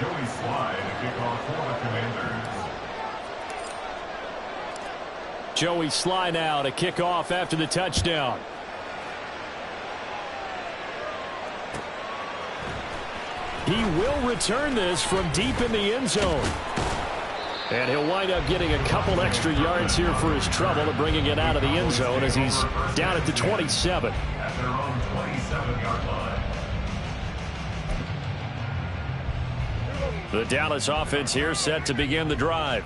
Joey Slye to kick off for the Commanders. Joey Slye now to kick off after the touchdown. He will return this from deep in the end zone. And he'll wind up getting a couple extra yards here for his trouble and bringing it out of the end zone as he's down at the 27. At their own 27-yard line. The Dallas offense here set to begin the drive.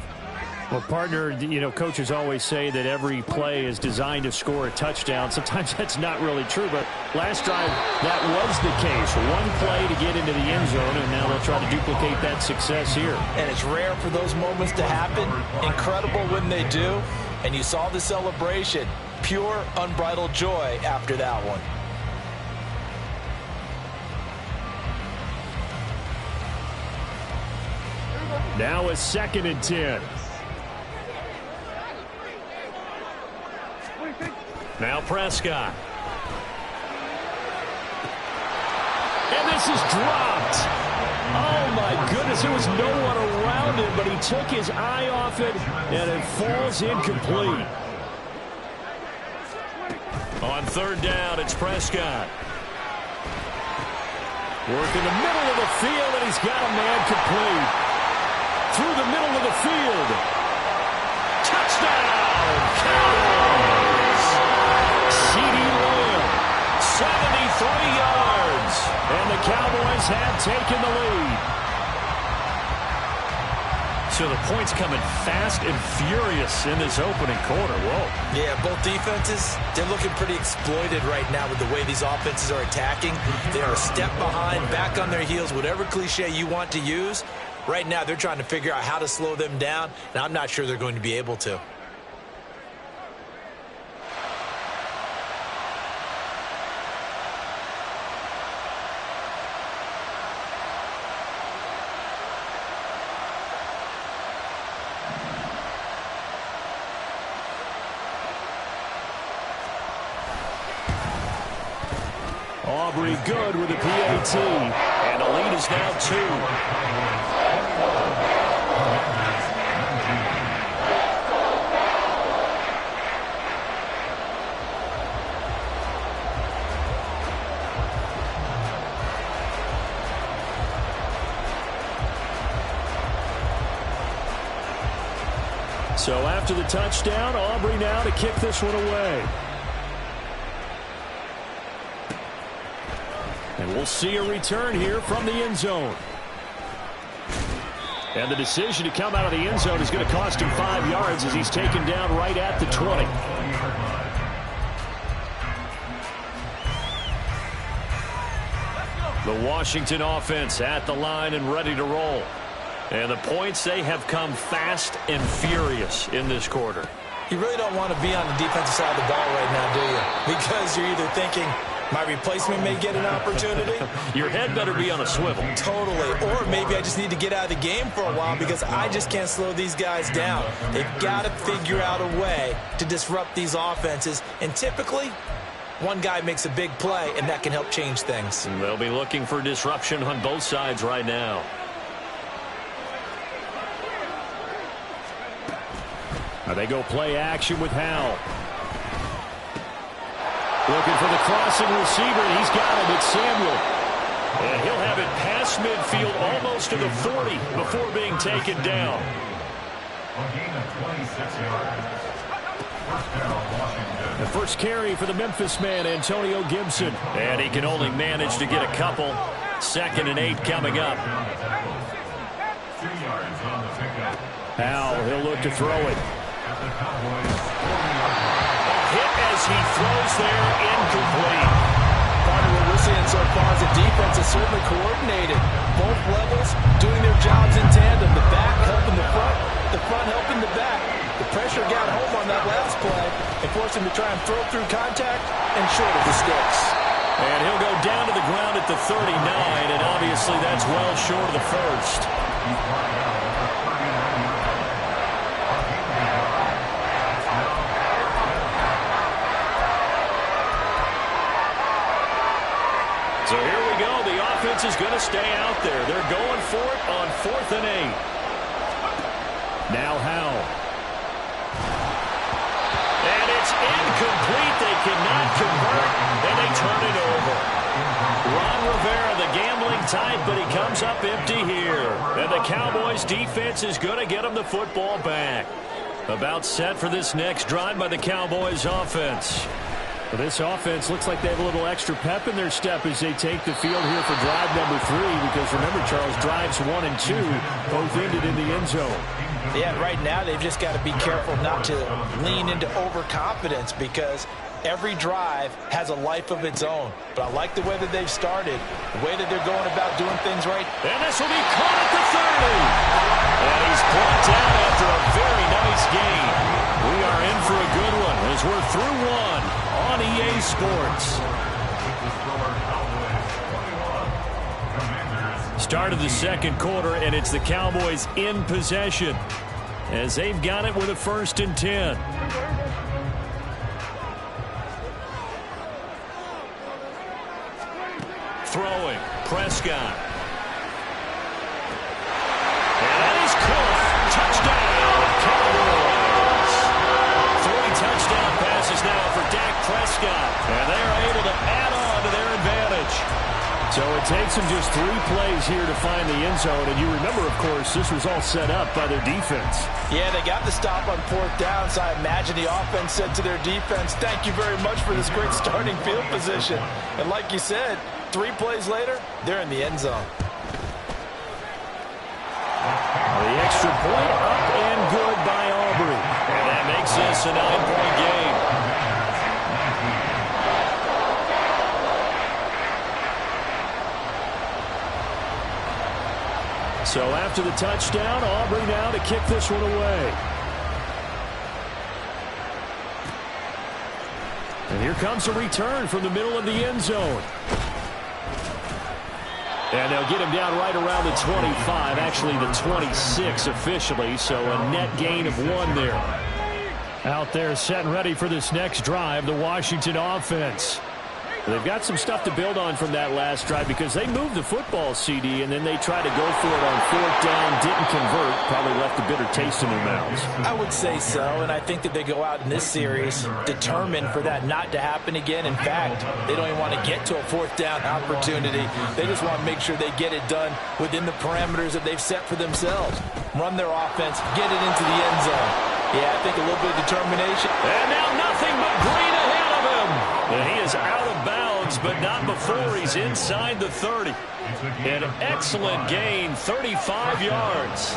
Well, partner, you know, coaches always say that every play is designed to score a touchdown. Sometimes that's not really true, but last drive that was the case. One play to get into the end zone, and now they'll try to duplicate that success here. And it's rare for those moments to happen. Incredible when they do. And you saw the celebration. Pure, unbridled joy after that one. Now a 2nd and 10. Now Prescott. And this is dropped. Oh, my goodness. There was no one around him, but he took his eye off it, and it falls incomplete. On 3rd down, it's Prescott. Work in the middle of the field, and he's got a man complete. Through the middle of the field. Touchdown! Cowboys! C.D. Lamb, 73 yards. And the Cowboys have taken the lead. So the points coming fast and furious in this opening quarter. Whoa. Yeah, both defenses, they're looking pretty exploited right now with the way these offenses are attacking. They are a step behind, back on their heels, whatever cliche you want to use. Right now, they're trying to figure out how to slow them down, and I'm not sure they're going to be able to. Aubrey good with the PAT, and the lead is now 2. So after the touchdown, Aubrey now to kick this one away. And we'll see a return here from the end zone. And the decision to come out of the end zone is going to cost him 5 yards as he's taken down right at the 20. The Washington offense at the line and ready to roll. And the points, they have come fast and furious in this quarter. You really don't want to be on the defensive side of the ball right now, do you? Because you're either thinking, my replacement may get an opportunity. Your head better be on a swivel. Totally. Or maybe I just need to get out of the game for a while because I just can't slow these guys down. They've got to figure out a way to disrupt these offenses. And typically, one guy makes a big play, and that can help change things. And they'll be looking for disruption on both sides right now. Now they go play action with Howell. Looking for the crossing receiver, and he's got him. It's Samuel. And he'll have it past midfield almost to the 40 before being taken down. A gain of 26 yards. First down, Washington. The first carry for the Memphis man, Antonio Gibson. And he can only manage to get a couple. 2nd and 8 coming up. 2 yards on the pickup. Howell, he'll look to throw it. At the Cowboys' 40-yard line. Hit as he throws there, incomplete. Part of what we're seeing so far is the defense is certainly coordinated. Both levels doing their jobs in tandem. The back helping the front helping the back. The pressure got home on that last play and forced him to try and throw through contact and short of the sticks. And he'll go down to the ground at the 39, and obviously that's well short of the first. He's brought down at the 39-yard line. So here we go. The offense defense is going to stay out there. They're going for it on 4th and 8. Now Howell. And it's incomplete. They cannot convert, and they turn it over. Ron Rivera, the gambling type, but he comes up empty here. And the Cowboys defense is going to get him the football back. About set for this next drive by the Cowboys offense. Well, this offense looks like they have a little extra pep in their step as they take the field here for drive number 3, because remember, Charles, drives 1 and 2 both ended in the end zone. Yeah, right now they've just got to be careful not to lean into overconfidence, because every drive has a life of its own. But I like the way that they've started, the way that they're going about doing things right. And this will be caught at the 30. And he's brought down after a very nice gain. We are in for a good one as we're through one on EA Sports. Start of the second quarter, and it's the Cowboys in possession as they've got it with a 1st and 10. Throwing, Prescott. And that is caught. Touchdown, Cowboys. 3 touchdown passes now for Dak Prescott. And they are able to add on to their advantage. So it takes them just 3 plays here to find the end zone. And you remember, of course, this was all set up by their defense. Yeah, they got the stop on 4th down, so I imagine the offense said to their defense, thank you very much for this great starting field position. And like you said, 3 plays later, they're in the end zone. The extra point up and good by Aubrey. And that makes this a 9-point game. So after the touchdown, Aubrey now to kick this one away. And here comes a return from the middle of the end zone. And they'll get him down right around the 25, actually the 26 officially, so a net gain of 1 there. Out there set and ready for this next drive, the Washington offense. They've got some stuff to build on from that last drive because they moved the football, CD, and then they tried to go for it on 4th down, didn't convert, probably left a bitter taste in their mouths. I would say so, and I think that they go out in this series determined for that not to happen again. In fact, they don't even want to get to a 4th down opportunity. They just want to make sure they get it done within the parameters that they've set for themselves. Run their offense, get it into the end zone. Yeah, I think a little bit of determination. And now nothing but green ahead of him. And he is out of bounds, but not before he's inside the 30. An excellent gain, 35 yards.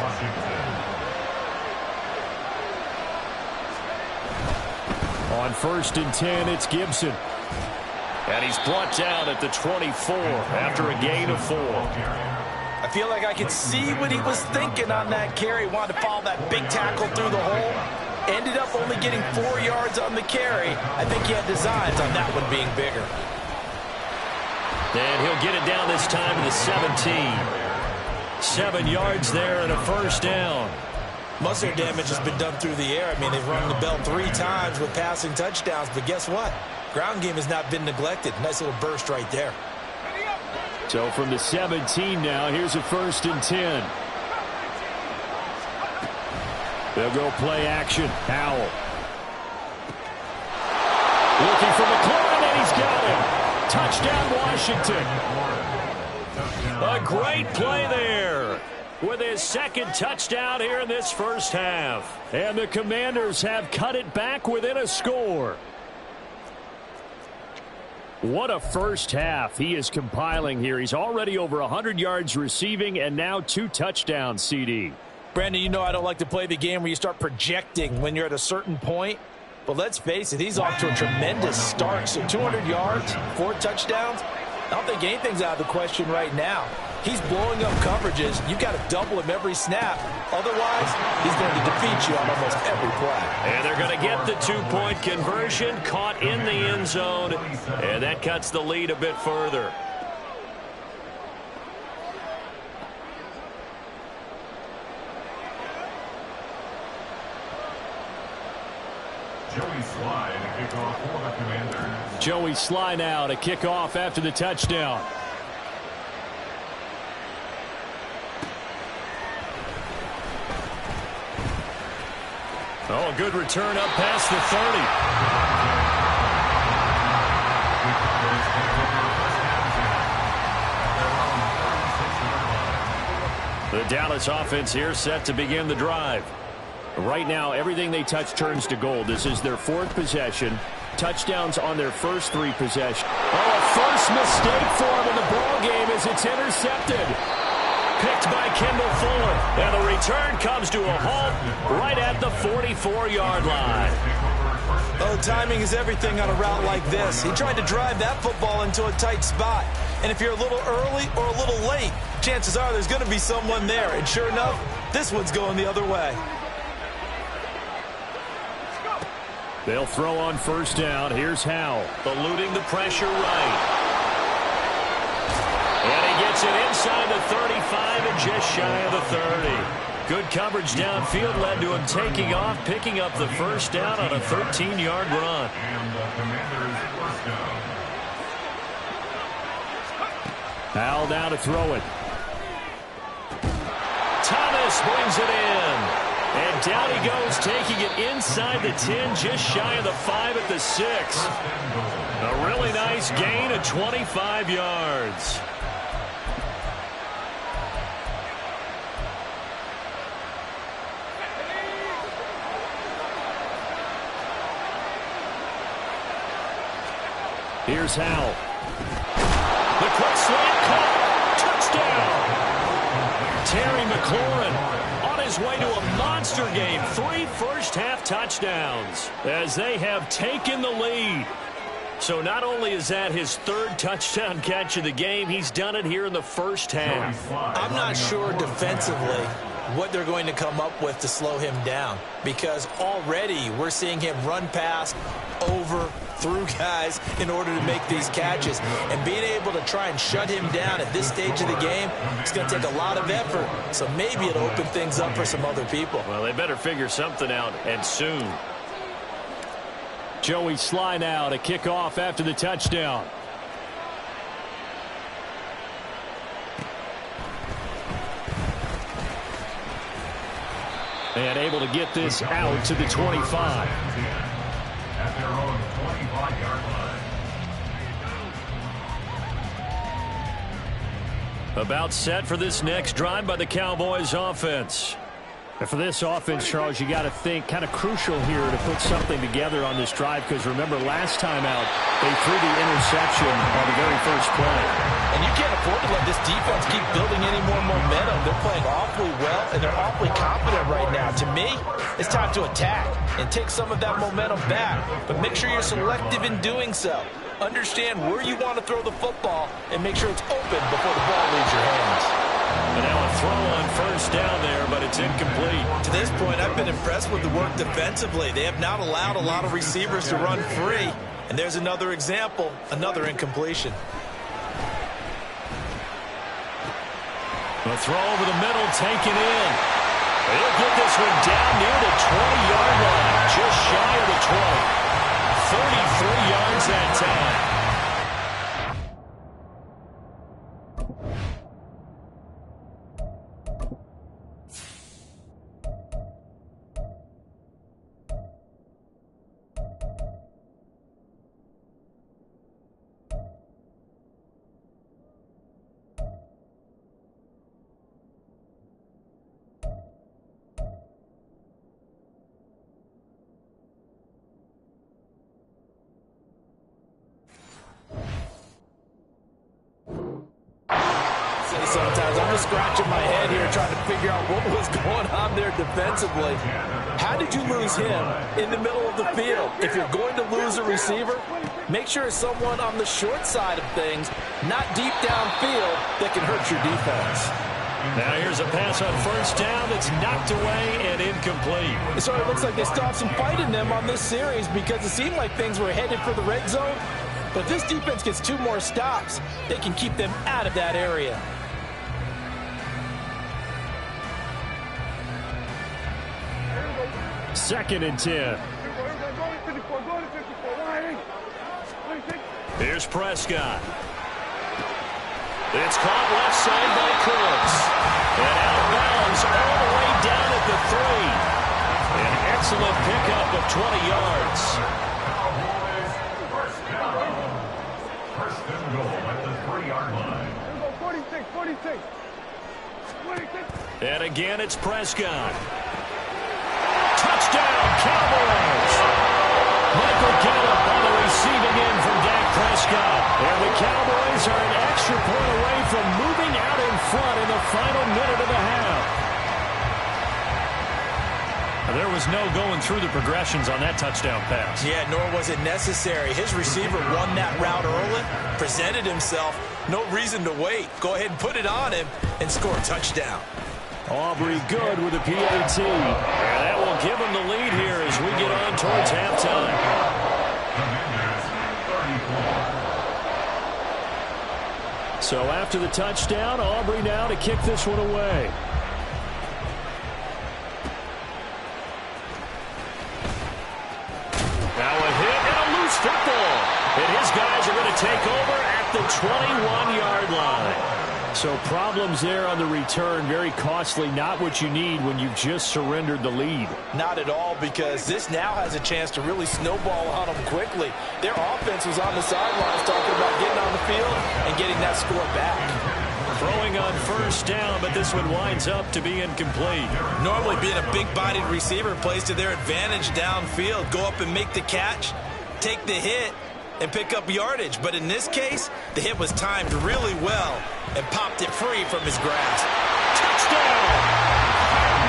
On 1st and 10, it's Gibson. And he's brought down at the 24 after a gain of 4. I feel like I could see what he was thinking on that carry. Wanted to follow that big tackle through the hole. Ended up only getting 4 yards on the carry. I think he had designs on that one being bigger. And he'll get it down this time to the 17. 7 yards there and a 1st down. Most of their damage has been done through the air. I mean, they've rung the bell 3 times with passing touchdowns. But guess what? Ground game has not been neglected. Nice little burst right there. So from the 17 now, here's a 1st and 10. They'll go play action. Howell. Looking for McLaurin, and he's got him. Touchdown, Washington. A great play there with his 2nd touchdown here in this 1st half. And the Commanders have cut it back within a score. What a 1st half he is compiling here. He's already over 100 yards receiving and now 2 touchdowns, CD. Brandon, you know I don't like to play the game where you start projecting when you're at a certain point. But let's face it, he's off to a tremendous start. So 200 yards, 4 touchdowns. I don't think anything's out of the question right now. He's blowing up coverages. You've got to double him every snap. Otherwise, he's going to defeat you on almost every play. And they're going to get the 2-point conversion, caught in the end zone. And that cuts the lead a bit further. Joey Sly to kick off for the Commanders. Joey Sly now to kick off after the touchdown. Oh, a good return up past the 30. The Dallas offense here set to begin the drive. Right now, everything they touch turns to gold. This is their 4th possession. Touchdowns on their first 3 possessions. Oh, a first mistake for him in the ball game as it's intercepted. Picked by Kendall Fuller. And the return comes to a halt right at the 44-yard line. Oh, timing is everything on a route like this. He tried to drive that football into a tight spot. And if you're a little early or a little late, chances are there's going to be someone there. And sure enough, this one's going the other way. They'll throw on first down. Here's Howell, eluding the pressure right. And he gets it inside the 35 and just shy of the 30. Good coverage downfield led to him taking off, picking up the first down on a 13-yard run. And the Commanders' first down. Howell now to throw it. Thomas brings it in. And down he goes, taking it inside the 10, just shy of the 5 at the 6. A really nice gain of 25 yards. Here's Howell. The quick slant caught. Touchdown. Terry McLaurin on his way to a monster game. 3 first-half touchdowns as they have taken the lead. So not only is that his 3rd touchdown catch of the game, he's done it here in the first half. I'm not sure defensively what they're going to come up with to slow him down, because already we're seeing him run past, over, through guys in order to make these catches. And being able to try and shut him down at this stage of the game, it's going to take a lot of effort. So maybe it'll open things up for some other people. Well, they better figure something out, and soon. Joey Sly now to kick off after the touchdown. And able to get this out to the 25. At their own 25-yard line. About set for this next drive by the Cowboys offense. And for this offense, Charles, you got to think kind of crucial here to put something together on this drive, because remember last time out they threw the interception on the very first play. And you can't afford to let this defense keep building any more momentum. They're playing awfully well, and they're awfully confident right now. To me, it's time to attack and take some of that momentum back. But make sure you're selective in doing so. Understand where you want to throw the football and make sure it's open before the ball leaves your hands. And now a throw on first down there, but it's incomplete. To this point, I've been impressed with the work defensively. They have not allowed a lot of receivers to run free. And there's another example, another incompletion. A throw over the middle, taken in. He'll get this one down near the 20-yard line, just shy of the 20. 33 yards that time. Sometimes I'm just scratching my head here trying to figure out what was going on there defensively. How did you lose him in the middle of the field? If you're going to lose a receiver, make sure it's someone on the short side of things, not deep downfield, that can hurt your defense. Now here's a pass on first down that's knocked away and incomplete. It sort of looks like they stopped some fight in them on this series, because it seemed like things were headed for the red zone. But if this defense gets 2 more stops, they can keep them out of that area. Second and 10. Here's Prescott. It's caught left side by Cooks. And out of bounds all the way down at the 3. An excellent 20 yards. Cowboys first down. First and goal at the 3-yard line. 46. And again, it's Prescott. Touchdown, Cowboys! Michael Gallup on the receiving end from Dak Prescott. And the Cowboys are an extra point away from moving out in front in the final minute of the half. There was no going through the progressions on that touchdown pass. Yeah, nor was it necessary. His receiver won that route early, presented himself. No reason to wait. Go ahead and put it on him and score a touchdown. Aubrey good with a PAT. And that will give him the lead here as we get on towards halftime. So after the touchdown, Aubrey now to kick this one away. Now a hit and a loose football. And his guys are going to take over at the 21-yard line. So problems there on the return, very costly, not what you need when you've just surrendered the lead. Not at all, because this now has a chance to really snowball on them quickly. Their offense was on the sidelines talking about getting on the field and getting that score back. Throwing on first down, but this one winds up to be incomplete. Normally being a big-bodied receiver plays to their advantage downfield. Go up and make the catch, take the hit, and pick up yardage. But in this case, the hit was timed really well and popped it free from his grasp. Touchdown!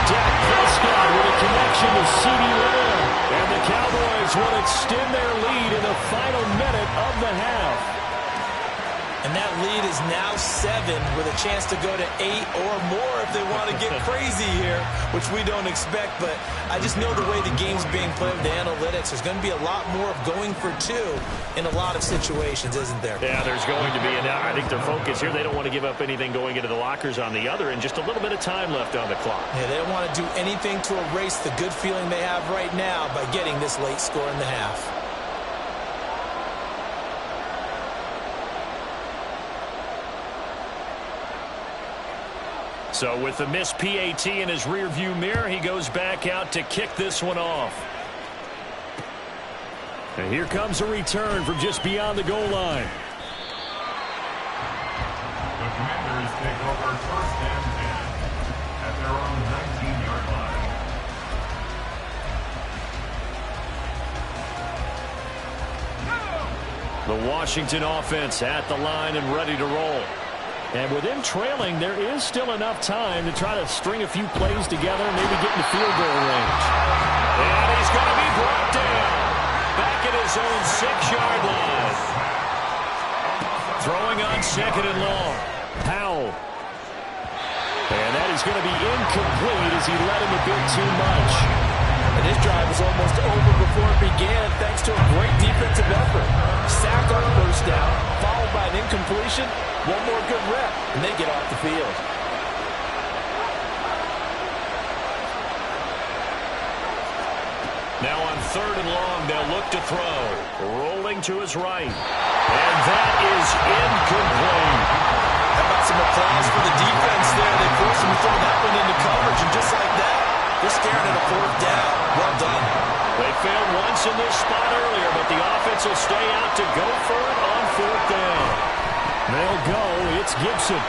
Dak Prescott with a connection to CeeDee Lamb. And the Cowboys will extend their lead in the final minute of the half. And that lead is now 7 with a chance to go to 8 or more if they want to get crazy here, which we don't expect. But I just know the way the game's being played with the analytics, there's going to be a lot more of going for 2 in a lot of situations, isn't there? Yeah, there's going to be. And I think their focus here, they don't want to give up anything going into the lockers on the other, and just a little bit of time left on the clock. Yeah, they don't want to do anything to erase the good feeling they have right now by getting this late score in the half. So with the missed PAT in his rearview mirror, he goes back out to kick this one off. And here comes a return from just beyond the goal line. The Commanders take over first and 10 at their own 19-yard line. The Washington offense at the line and ready to roll. And with him trailing, there is still enough time to try to string a few plays together and maybe get in the field goal range. And he's going to be brought down back at his own 6-yard line. Throwing on second and long. Powell. And that is going to be incomplete as he led him a bit too much. And this drive was almost over before it began thanks to a great defensive effort. Sack on first down, followed by an incompletion. One more good rep, and they get off the field. Now on third and long, they'll look to throw. Rolling to his right. And that is incomplete. How about some applause for the defense there? They forced him to throw that one into coverage, and just like that, they're staring at a fourth down. Well done. They failed once in this spot earlier, but the offense will stay out to go for it on fourth down. They'll go. It's Gibson.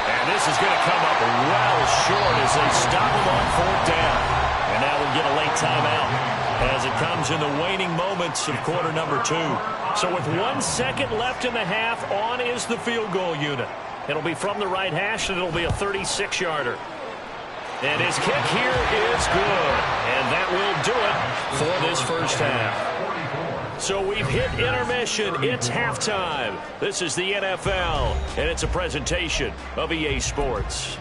And this is going to come up well short as they stop him on fourth down. And now we'll get a late timeout as it comes in the waning moments of quarter number 2. So with 1 second left in the half, on is the field goal unit. It'll be from the right hash, and it'll be a 36-yarder. And his kick here is good. And that will do it for this first half. So we've hit intermission. It's halftime. This is the NFL, and it's a presentation of EA Sports.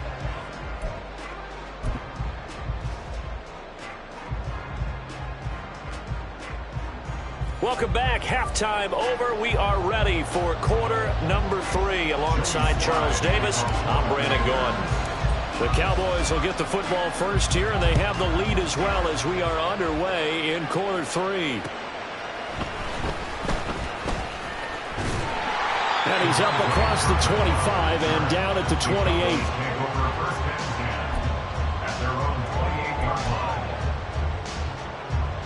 Welcome back. Halftime over. We are ready for quarter number 3. Alongside Charles Davis, I'm Brandon Gaudin. The Cowboys will get the football first here, and they have the lead as well as we are underway in quarter 3. And he's up across the 25 and down at the 28.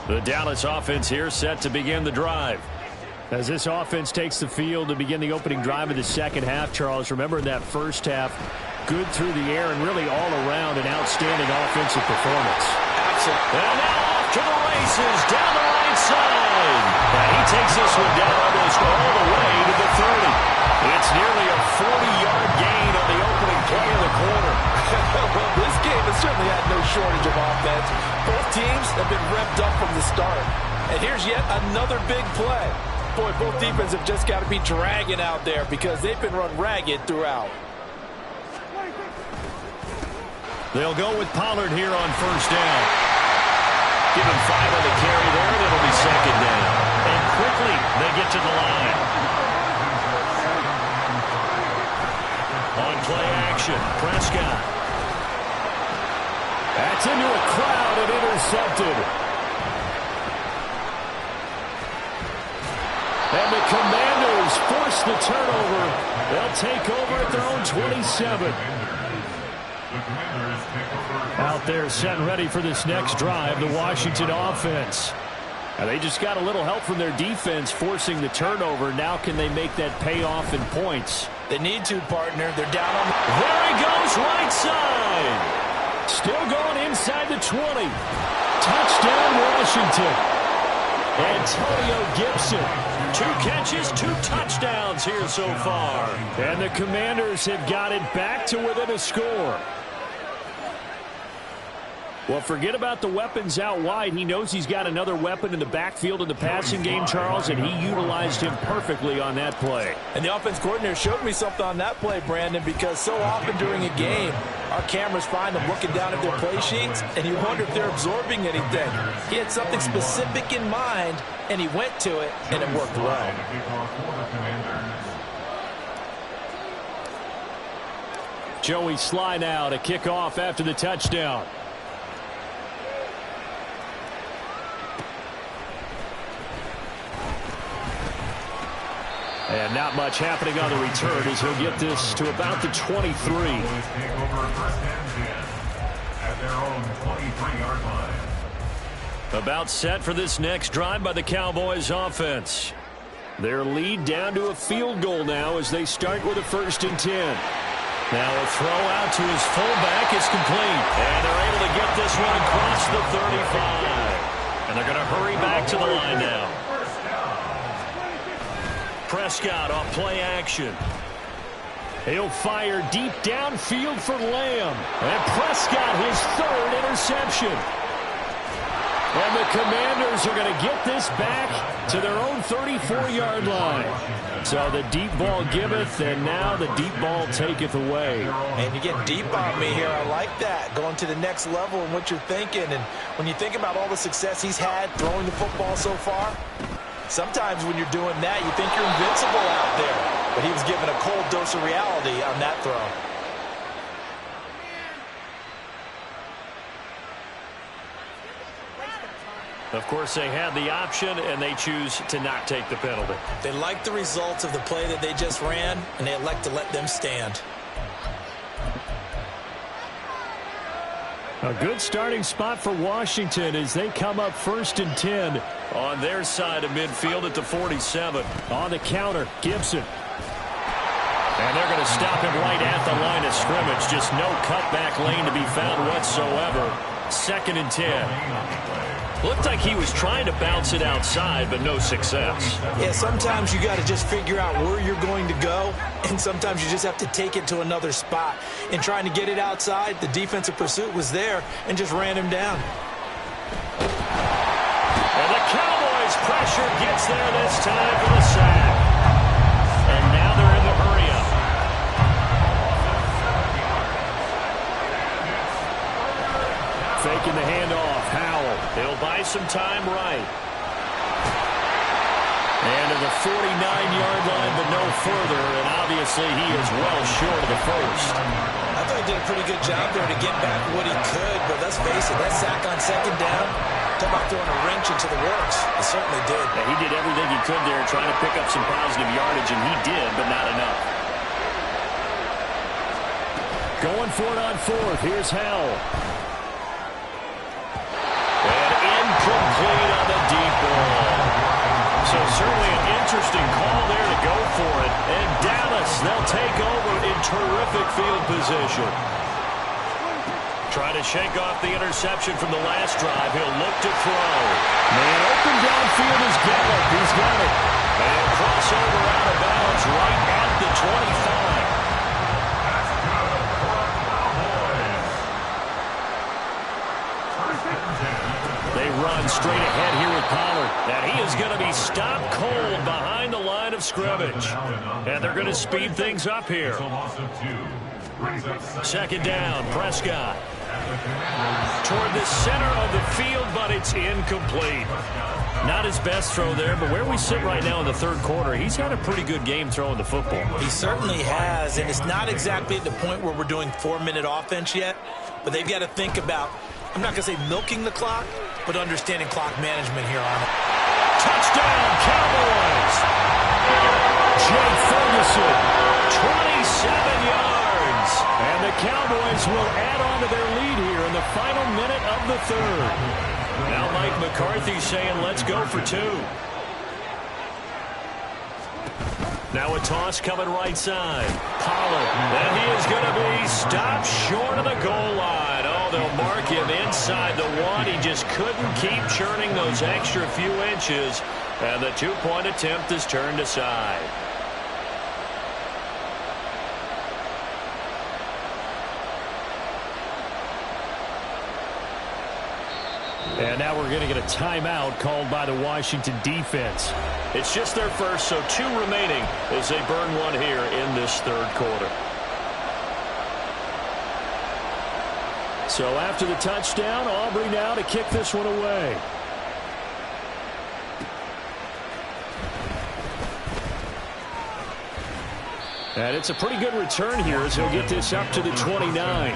The Dallas offense here set to begin the drive. As this offense takes the field to begin the opening drive of the second half, Charles, remember in that first half, good through the air and really all around an outstanding offensive performance. Absolutely. And now off to the races down the right side. And he takes this one down almost all the way to the 30. It's nearly a 40-yard gain on the opening play of the quarter. Well, this game has certainly had no shortage of offense. Both teams have been revved up from the start. And here's yet another big play. Boy, both defenses have just got to be dragging out there because they've been run ragged throughout. They'll go with Pollard here on first down. Give him 5 on the carry there, and it'll be second down. And quickly, they get to the line. On play action, Prescott. That's into a crowd and intercepted. And the Commanders force the turnover. They'll take over at their own 27. Out there set and ready for this next drive, the Washington offense. And they just got a little help from their defense forcing the turnover. Now can they make that pay off in points? They need to, partner. They're down on the... There he goes, right side. Still going inside the 20. Touchdown, Washington. Antonio Gibson. 2 catches, 2 touchdowns here so far. And the Commanders have got it back to within a score. Well, forget about the weapons out wide. He knows he's got another weapon in the backfield in the passing game, Charles, and he utilized him perfectly on that play. And the offense coordinator showed me something on that play, Brandon, because so often during a game, our cameras find them looking down at their play sheets, and you wonder if they're absorbing anything. He had something specific in mind, and he went to it, and it worked well. Joey Sly now to kick off after the touchdown. And not much happening on the return as he'll get this to about the 23. About set for this next drive by the Cowboys offense. Their lead down to a field goal now as they start with a 1st and 10. Now a throw out to his fullback is complete. And they're able to get this one across the 35. And they're going to hurry back to the line now. Prescott off play action. He'll fire deep downfield for Lamb. And Prescott his 3rd interception. And the Commanders are going to get this back to their own 34-yard line. So the deep ball giveth, and now the deep ball taketh away. And you get deep on me here. I like that. Going to the next level and what you're thinking. And when you think about all the success he's had throwing the football so far, sometimes when you're doing that, you think you're invincible out there. But he was given a cold dose of reality on that throw. Of course, they had the option, and they choose to not take the penalty. They like the results of the play that they just ran, and they elect to let them stand. A good starting spot for Washington as they come up 1st and 10 on their side of midfield at the 47. On the counter, Gibson. And they're going to stop him right at the line of scrimmage. Just no cutback lane to be found whatsoever. 2nd and 10. Looked like he was trying to bounce it outside, but no success. Yeah, sometimes you got to just figure out where you're going to go, and sometimes you just have to take it to another spot. In trying to get it outside, the defensive pursuit was there and just ran him down. And the Cowboys pressure gets there this time for the sack. And now they're in the hurry-up. Faking the handoff, Howell. He'll buy some time right. And to the 49-yard line, but no further. And obviously, he is well short of the first. I thought he did a pretty good job there to get back what he could. But let's face it, that sack on 2nd down, talk about throwing a wrench into the works. He certainly did. Yeah, he did everything he could there trying to pick up some positive yardage, and he did, but not enough. Going for it on 4th. Here's Howell. And incomplete on Interesting call there to go for it. And Dallas, they'll take over in terrific field position. Try to shake off the interception from the last drive. He'll look to throw. Man open downfield is Gallup. He's got it. And crossover out of bounds right at the 25. They run straight ahead here with Pollard. And he is going to be stopped cold behind the line of scrimmage. And they're going to speed things up here. Second down, Prescott. Toward the center of the field, but it's incomplete. Not his best throw there, but where we sit right now in the third quarter, he's had a pretty good game throwing the football. He certainly has, and it's not exactly at the point where we're doing 4-minute offense yet, but they've got to think about, I'm not going to say milking the clock, but understanding clock management here on it. Touchdown, Cowboys! Jay Ferguson, 27 yards. And the Cowboys will add on to their lead here in the final minute of the third. Now Mike McCarthy saying, let's go for 2. Now a toss coming right side. Pollard. And he is going to be stopped short of the goal line. Oh, they'll mark him inside the 1. He just couldn't keep churning those extra few inches. And the 2-point attempt is turned aside. And now we're going to get a timeout called by the Washington defense. It's just their first, so 2 remaining as they burn 1 here in this third quarter. So after the touchdown, Aubrey now to kick this one away. And it's a pretty good return here as he'll get this up to the 29.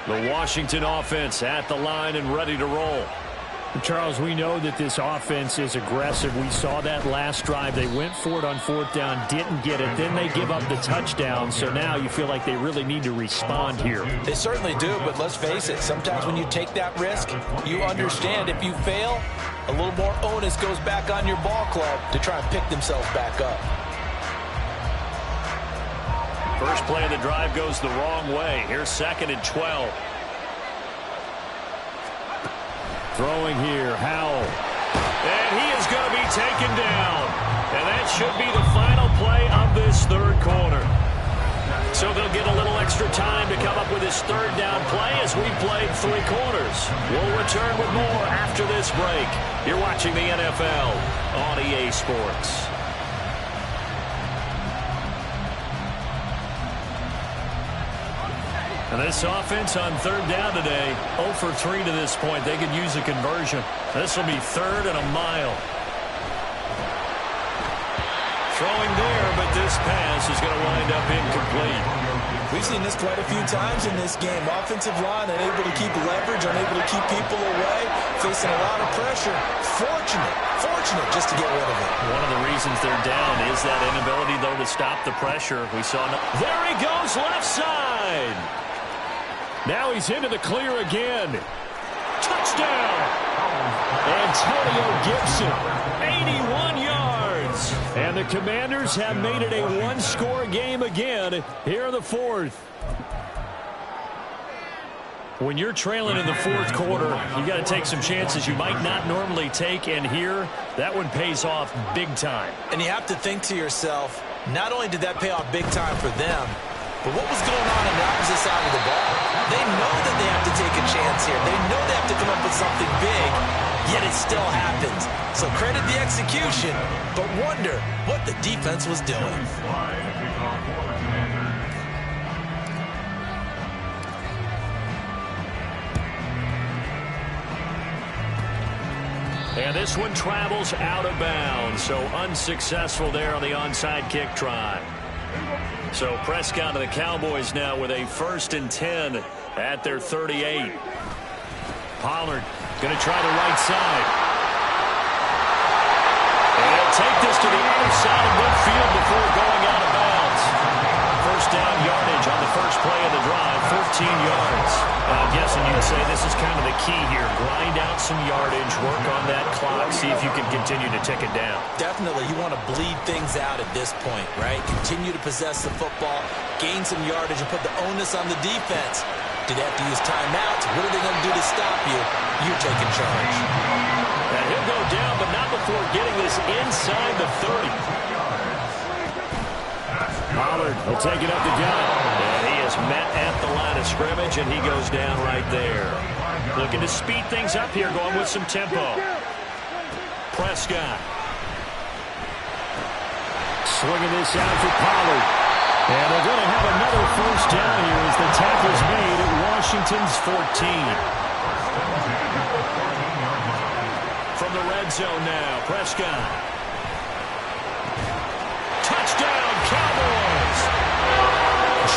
The Washington offense at the line and ready to roll. Charles, we know that this offense is aggressive. We saw that last drive. They went for it on 4th down, didn't get it. Then they give up the touchdown. So now you feel like they really need to respond here. They certainly do, but let's face it. Sometimes when you take that risk, you understand if you fail, a little more onus goes back on your ball club to try and pick themselves back up. First play of the drive goes the wrong way. Here's 2nd and 12. Throwing here, Howell. And he is going to be taken down. And that should be the final play of this third quarter. So they'll get a little extra time to come up with this 3rd down play as we played 3 quarters. We'll return with more after this break. You're watching the NFL on EA Sports. And this offense on 3rd down today, 0 for 3 to this point. They could use a conversion. This will be 3rd and a mile. Throwing there, but this pass is going to wind up incomplete. We've seen this quite a few times in this game. Offensive line unable to keep leverage, unable to keep people away, facing a lot of pressure. Fortunate just to get rid of it. One of the reasons they're down is that inability, though, to stop the pressure. We saw. There he goes, left side. Now he's into the clear again. Touchdown! Antonio Gibson, 81 yards. And the Commanders have made it a 1-score game again here in the 4th. When you're trailing in the 4th quarter, you got to take some chances you might not normally take, and here, that one pays off big time. And you have to think to yourself, not only did that pay off big time for them, but what was going on the opposite side of the ball? They know that they have to take a chance here. They know they have to come up with something big, yet it still happens. So credit the execution, but wonder what the defense was doing. And this one travels out of bounds, so unsuccessful there on the onside kick try. So Prescott and the Cowboys now with a 1st and 10 at their 38. Pollard going to try the right side. And he'll take this to the other side of midfield before going out of bounds. 1st down yardage on the first play of the drive, 15 yards. I'm guessing you'd say this is kind of the key here. Grind out some yardage, work on that clock, see if you can continue to tick it down. Definitely, you want to bleed things out at this point, right? Continue to possess the football, gain some yardage, and put the onus on the defense. Do they have to use timeouts? What are they going to do to stop you? You're taking charge. And he'll go down, but not before getting this inside the 30. Pollard will take it up the gut. And he is met at the line of scrimmage, and he goes down right there. Looking to speed things up here, going with some tempo. Prescott. Swinging this out for Pollard. And they're going to have another first down here as the tackle's made at Washington's 14. From the red zone now, Prescott. Touchdown, Cowboys!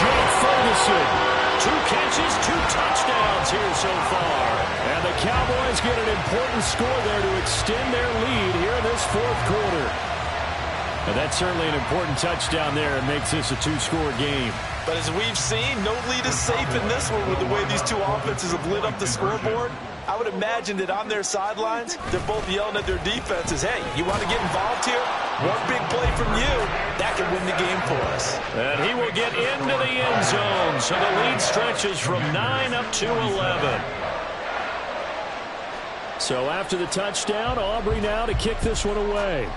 Jake Ferguson. 2 catches, 2 touchdowns here so far. And the Cowboys get an important score there to extend their lead here in this fourth quarter. And that's certainly an important touchdown there. It makes this a 2-score game. But as we've seen, no lead is safe in this one with the way these two offenses have lit up the scoreboard. I would imagine that on their sidelines, they're both yelling at their defenses, hey, you want to get involved here? One big play from you, that could win the game for us. And he will get into the end zone, so the lead stretches from 9 up to 11. So after the touchdown, Aubrey now to kick this one away.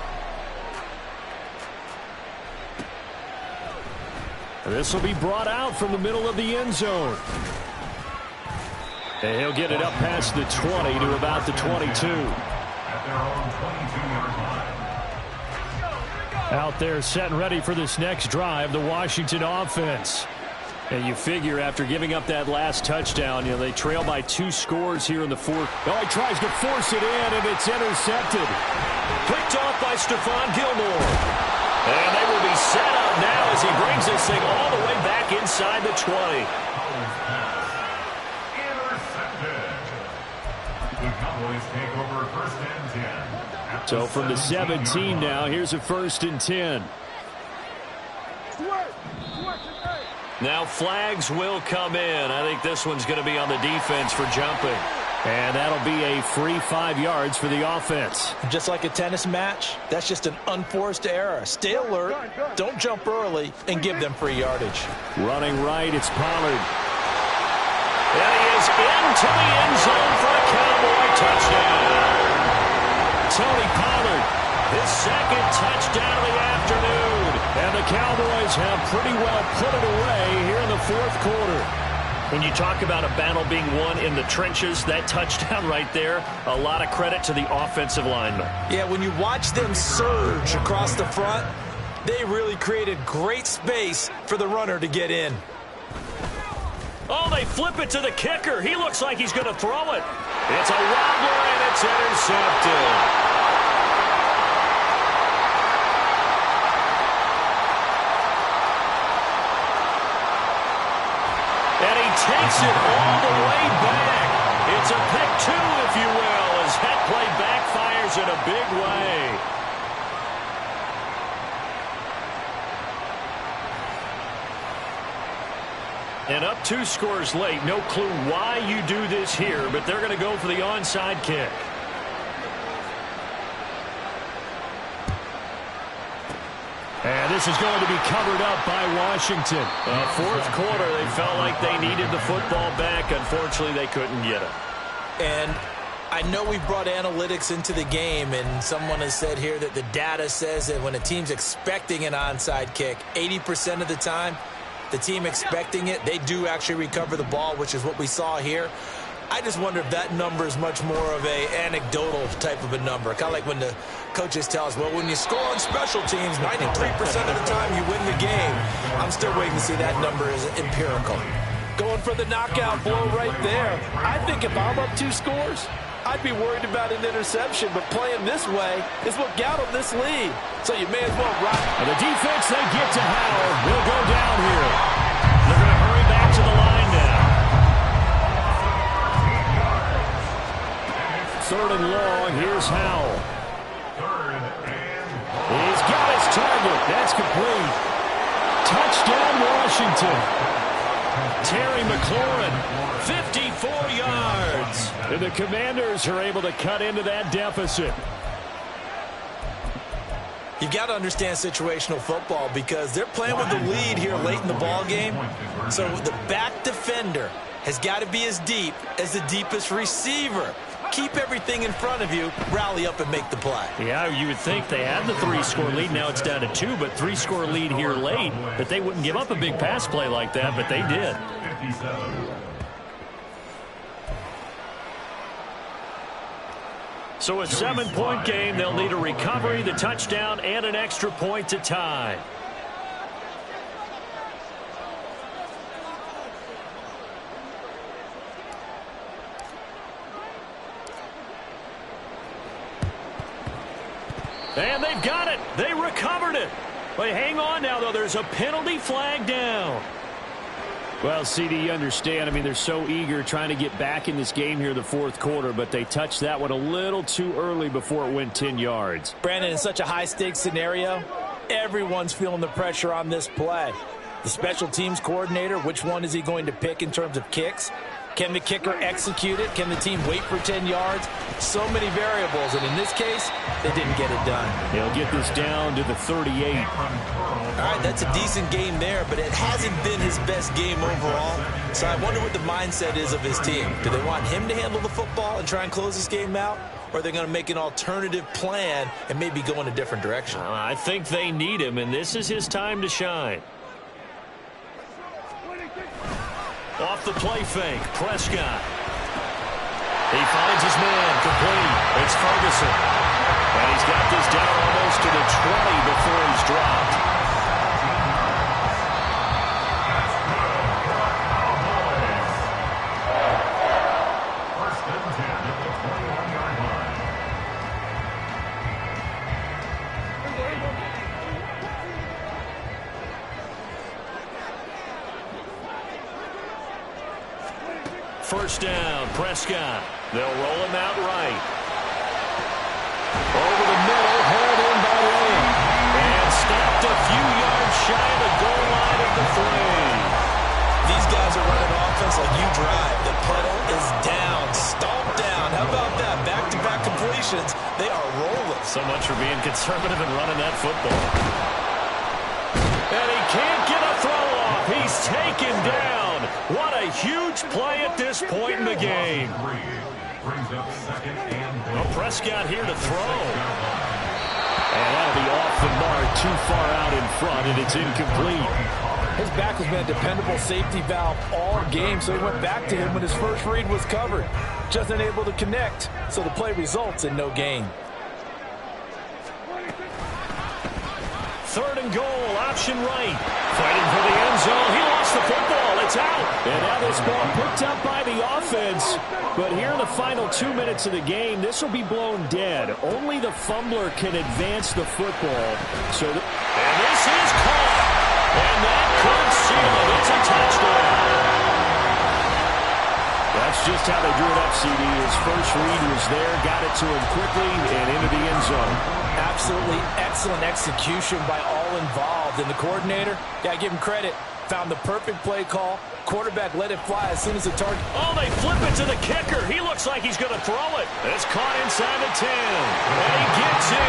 This will be brought out from the middle of the end zone. And he'll get it up past the 20 to about the 22. At their own 22-yard line. Out there set and ready for this next drive, the Washington offense. And you figure after giving up that last touchdown, they trail by 2 scores here in the fourth. Oh, he tries to force it in, and it's intercepted. Picked off by Stephon Gilmore. And they will be set up now as he brings this thing all the way back inside the 20. Intercepted. The Cowboys take over first and 10. So from the 17 now, here's a first and 10. Now flags will come in. I think this one's going to be on the defense for jumping. And that'll be a free 5 yards for the offense. Just like a tennis match, that's just an unforced error. Stay alert, don't jump early, and give them free yardage. Running right, it's Pollard. And he is into the end zone for a Cowboy touchdown. Tony Pollard, his second touchdown of the afternoon. And the Cowboys have pretty well put it away here in the fourth quarter. When you talk about a battle being won in the trenches, that touchdown right there, a lot of credit to the offensive linemen. Yeah, when you watch them surge across the front, they really created great space for the runner to get in. Oh, they flip it to the kicker. He looks like he's going to throw it. It's a wobbler, and it's intercepted. Takes it all the way back. It's a pick 2, if you will, as that play backfires in a big way. And up 2 scores late. No clue why you do this here, but they're going to go for the onside kick. And this is going to be covered up by Washington. Fourth quarter, they felt like they needed the football back. Unfortunately, they couldn't get it. And I know we brought analytics into the game, and someone has said here that the data says that when a team's expecting an onside kick, 80% of the time, the team expecting it, they do actually recover the ball, which is what we saw here. I just wonder if that number is much more of a anecdotal type of a number. Kind of like when the coaches tell us, well, when you score on special teams, 93% of the time you win the game. I'm still waiting to see that number is empirical. Going for the knockout blow right there. I think if I'm up 2 scores, I'd be worried about an interception, but playing this way is what got them this lead. So you may as well rock. And the defense, they get to Howell. They'll go down here. They're going to hurry back to the line now. 3rd and long. Here's Howell. He's got his target. That's complete. Touchdown, Washington. Terry McLaurin, 54 yards. And the Commanders are able to cut into that deficit. You've got to understand situational football because they're playing with the lead here late in the ball game. So the back defender has got to be as deep as the deepest receiver. Keep everything in front of you, rally up and make the play. Yeah, you would think they had the 3-score lead. Now it's down to 2, but 3-score lead here late. That they wouldn't give up a big pass play like that, but they did. 57. So a 7-point game. They'll need a recovery, the touchdown, and an extra point to tie. And they've got it. They recovered it. But hang on now, though. There's a penalty flag down. Well, CD, you understand. I mean, they're so eager trying to get back in this game here in the fourth quarter, but they touched that one a little too early before it went 10 yards. Brandon, in such a high-stakes scenario, everyone's feeling the pressure on this play. The special teams coordinator, which one is he going to pick in terms of kicks? Can the kicker execute it? Can the team wait for 10 yards? So many variables, and in this case, they didn't get it done. They'll get this down to the 38. All right, that's a decent game there, but it hasn't been his best game overall. So I wonder what the mindset is of his team. Do they want him to handle the football and try and close this game out? Or are they going to make an alternative plan and maybe go in a different direction? I think they need him, and this is his time to shine. Off the play fake, Prescott. He finds his man, complete. It's Ferguson. And he's got this down almost to the 20 before he's dropped. First and 10 at the 21-yard line. First down, Prescott. They'll roll him out right. Over the middle, held in by Lamb. And stopped a few yards shy of the goal line at the 3. These guys are running offense like you drive. The pedal is down, stomped down. How about that? Back-to-back completions. They are rolling. So much for being conservative and running that football. And he can't get a throw off. He's taken down. What a huge play at this point in the game. Brings up second and well, Prescott here to throw. And that'll be off the mark, too far out in front, and it's incomplete. His back has been a dependable safety valve all game, so he went back to him when his first read was covered. Just unable to connect, so the play results in no gain. Third and goal, option right. Fighting for the end zone. He lost the football. It's out. And now this ball picked up by the offense. But here in the final 2 minutes of the game, this will be blown dead. Only the fumbler can advance the football. And this is caught. And that could seal it. It's a touchdown. That's just how they drew it up, CD. His first read was there, got it to him quickly, and into the end zone. Absolutely excellent execution by all involved. And the coordinator, got to give him credit, found the perfect play call. Quarterback let it fly as soon as the target. Oh, they flip it to the kicker. He looks like he's going to throw it. It's caught inside the 10. And he gets in.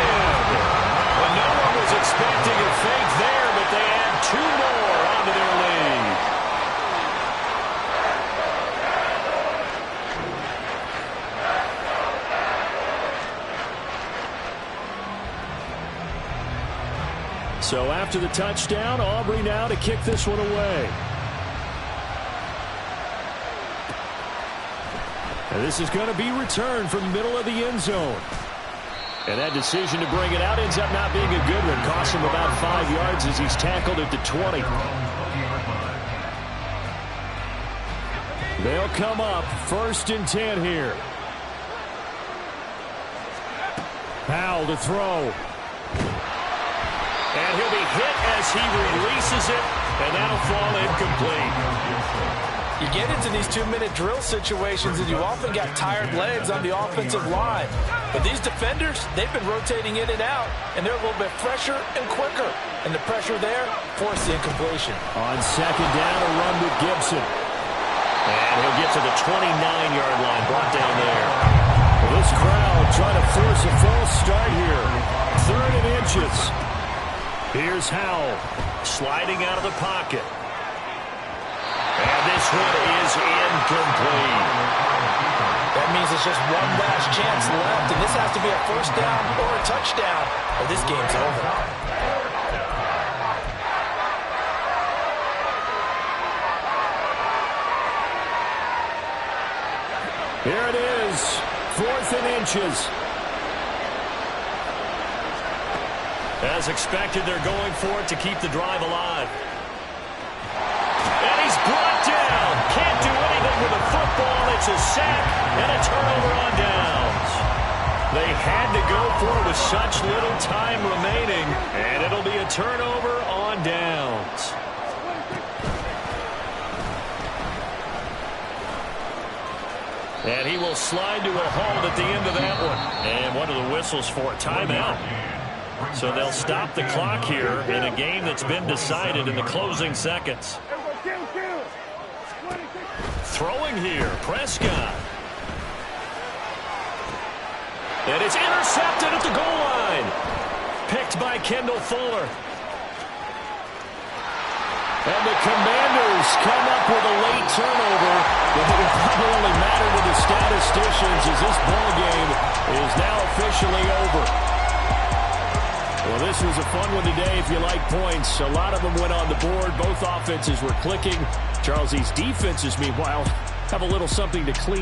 Well, no one was expecting a fake there, but they add 2 more onto their lead. So after the touchdown, Aubrey now to kick this one away. And this is going to be returned from the middle of the end zone. And that decision to bring it out ends up not being a good one. Costs him about 5 yards as he's tackled at the 20. They'll come up first and 10 here. Powell to throw. And he'll be hit as he releases it, and that'll fall incomplete. You get into these 2-minute drill situations and you often got tired legs on the offensive line. But these defenders, they've been rotating in and out, and they're a little bit fresher and quicker. And the pressure there forced the incompletion. On second down, a run with Gibson. And he'll get to the 29-yard line, brought down there. Well, this crowd trying to force a false start here. 3rd and inches. Here's Howell sliding out of the pocket. And this one is incomplete. That means it's just one last chance left, and this has to be a first down or a touchdown, or this game's over. Here it is, 4th and inches. As expected, they're going for it to keep the drive alive. And he's brought down. Can't do anything with the football. It's a sack and a turnover on downs. They had to go for it with such little time remaining, and it'll be a turnover on downs. And he will slide to a halt at the end of that one. And one of the whistles for a timeout. So they'll stop the clock here in a game that's been decided in the closing seconds. Throwing here, Prescott. And it's intercepted at the goal line. Picked by Kendall Fuller. And the Commanders come up with a late turnover. But it will probably only matter to the statisticians as this ball game is now officially over. Well, this was a fun one today if you like points. A lot of them went on the board. Both offenses were clicking. Charles, these defenses, meanwhile, have a little something to clean